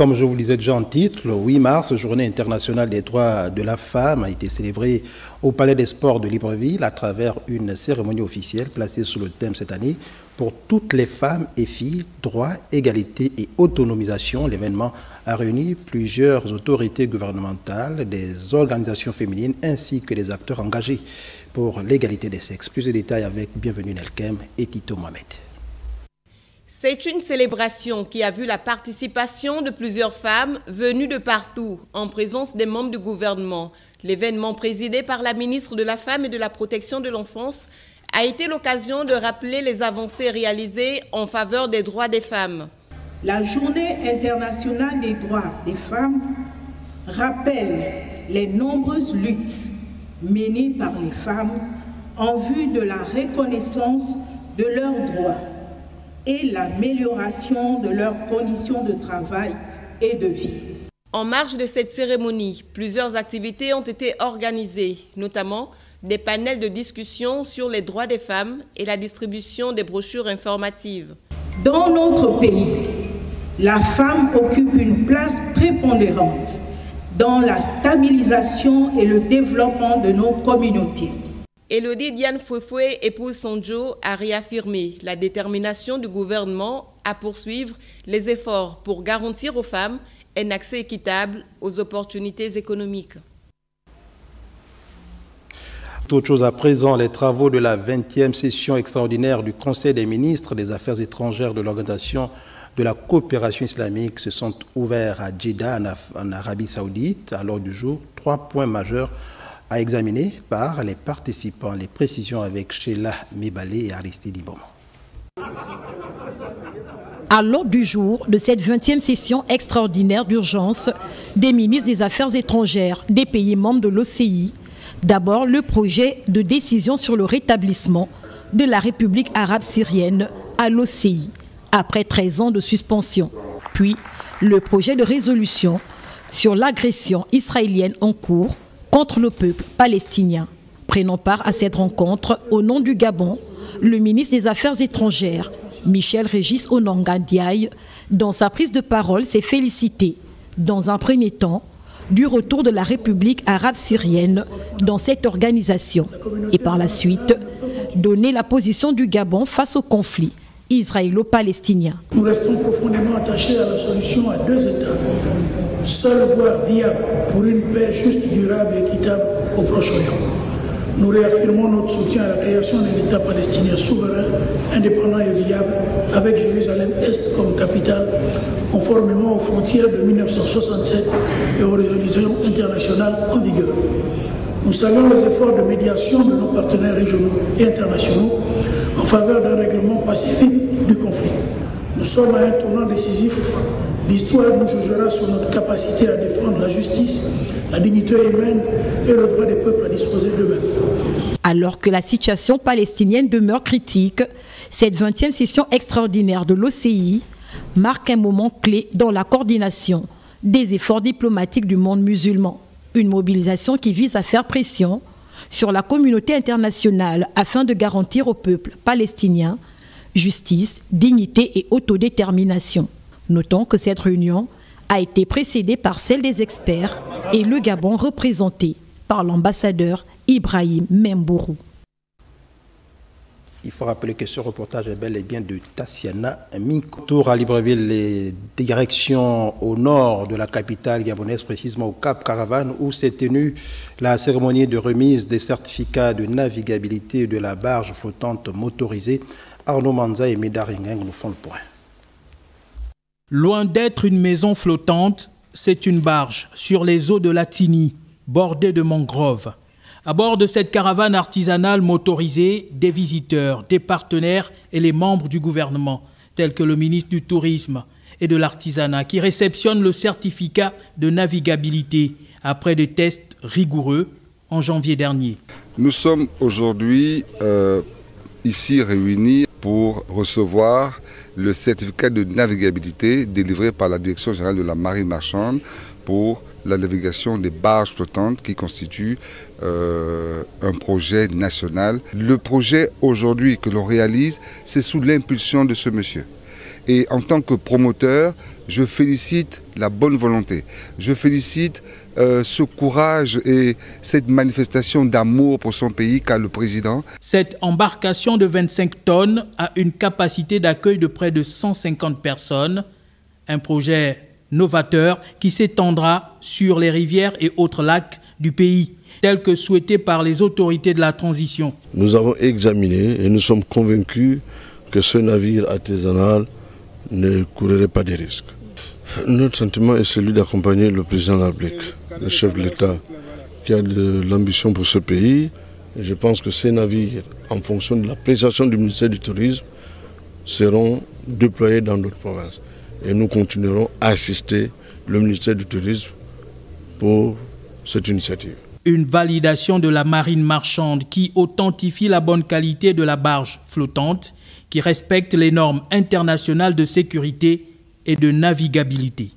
Comme je vous le disais déjà en titre, le 8 mars, Journée internationale des droits de la femme, a été célébrée au Palais des Sports de Libreville à travers une cérémonie officielle placée sous le thème cette année pour toutes les femmes et filles, droits, égalité et autonomisation. L'événement a réuni plusieurs autorités gouvernementales, des organisations féminines ainsi que des acteurs engagés pour l'égalité des sexes. Plus de détails avec Bienvenue Nelkem et Tito Mohamed. C'est une célébration qui a vu la participation de plusieurs femmes venues de partout, en présence des membres du gouvernement. L'événement présidé par la ministre de la Femme et de la Protection de l'Enfance a été l'occasion de rappeler les avancées réalisées en faveur des droits des femmes. La Journée internationale des droits des femmes rappelle les nombreuses luttes menées par les femmes en vue de la reconnaissance de leurs droits et l'amélioration de leurs conditions de travail et de vie. En marge de cette cérémonie, plusieurs activités ont été organisées, notamment des panels de discussion sur les droits des femmes et la distribution des brochures informatives. Dans notre pays, la femme occupe une place prépondérante dans la stabilisation et le développement de nos communautés. Elodie Diane Fouefoué, épouse Sonjo, a réaffirmé la détermination du gouvernement à poursuivre les efforts pour garantir aux femmes un accès équitable aux opportunités économiques. Autre chose à présent, les travaux de la 20e session extraordinaire du Conseil des ministres des Affaires étrangères de l'Organisation de la coopération islamique se sont ouverts à Jeddah, en Arabie Saoudite. À l'ordre du jour, 3 points majeurs à examiner par les participants. Les précisions avec Sheila Mebalé et Aristide Ibom. À l'ordre du jour de cette 20e session extraordinaire d'urgence des ministres des Affaires étrangères des pays membres de l'OCI, d'abord le projet de décision sur le rétablissement de la République arabe syrienne à l'OCI après 13 ans de suspension, puis le projet de résolution sur l'agression israélienne en cours contre le peuple palestinien. Prenant part à cette rencontre, au nom du Gabon, le ministre des Affaires étrangères, Michel Régis Onanga Ndiaye, dans sa prise de parole, s'est félicité, dans un premier temps, du retour de la République arabe syrienne dans cette organisation et par la suite, donné la position du Gabon face au conflit israélo-palestinien. Nous restons profondément attachés à la solution à 2 États, seule voie viable pour une paix juste, durable et équitable au Proche-Orient. Nous réaffirmons notre soutien à la création d'un État palestinien souverain, indépendant et viable, avec Jérusalem-Est comme capitale, conformément aux frontières de 1967 et aux résolutions internationales en vigueur. Nous saluons les efforts de médiation de nos partenaires régionaux et internationaux en faveur d'un règlement pacifique du conflit. Nous sommes à un tournant décisif. L'histoire nous jugera sur notre capacité à défendre la justice, la dignité humaine et le droit des peuples à disposer d'eux-mêmes. Alors que la situation palestinienne demeure critique, cette 20e session extraordinaire de l'OCI marque un moment clé dans la coordination des efforts diplomatiques du monde musulman. Une mobilisation qui vise à faire pression sur la communauté internationale afin de garantir au peuple palestinien justice, dignité et autodétermination. Notons que cette réunion a été précédée par celle des experts et le Gabon représenté par l'ambassadeur Ibrahim Membourou. Il faut rappeler que ce reportage est bel et bien de Tassiana Minko. Tour à Libreville, les directions au nord de la capitale gabonaise, précisément au Cap Caravane, où s'est tenue la cérémonie de remise des certificats de navigabilité de la barge flottante motorisée. Arnaud Manza et Médaringeng nous font le point. Loin d'être une maison flottante, c'est une barge sur les eaux de la Tini, bordée de mangroves. À bord de cette caravane artisanale motorisée, des visiteurs, des partenaires et les membres du gouvernement, tels que le ministre du Tourisme et de l'Artisanat, qui réceptionnent le certificat de navigabilité après des tests rigoureux en janvier dernier. Nous sommes aujourd'hui ici réunis pour recevoir le certificat de navigabilité délivré par la Direction générale de la marine marchande pour la navigation des barges flottantes qui constituent un projet national. Le projet aujourd'hui que l'on réalise, c'est sous l'impulsion de ce monsieur. Et en tant que promoteur, je félicite la bonne volonté. Je félicite ce courage et cette manifestation d'amour pour son pays qu'a le président. Cette embarcation de 25 tonnes a une capacité d'accueil de près de 150 personnes. Un projet novateur qui s'étendra sur les rivières et autres lacs du pays, tel que souhaité par les autorités de la transition. Nous avons examiné et nous sommes convaincus que ce navire artisanal ne courrait pas de risques. Notre sentiment est celui d'accompagner le président de la République, le chef de l'État, qui a de l'ambition pour ce pays. Et je pense que ces navires, en fonction de l'appréciation du ministère du Tourisme, seront déployés dans d'autres provinces. Et nous continuerons à assister le ministère du Tourisme pour cette initiative. Une validation de la marine marchande qui authentifie la bonne qualité de la barge flottante, qui respecte les normes internationales de sécurité et de navigabilité.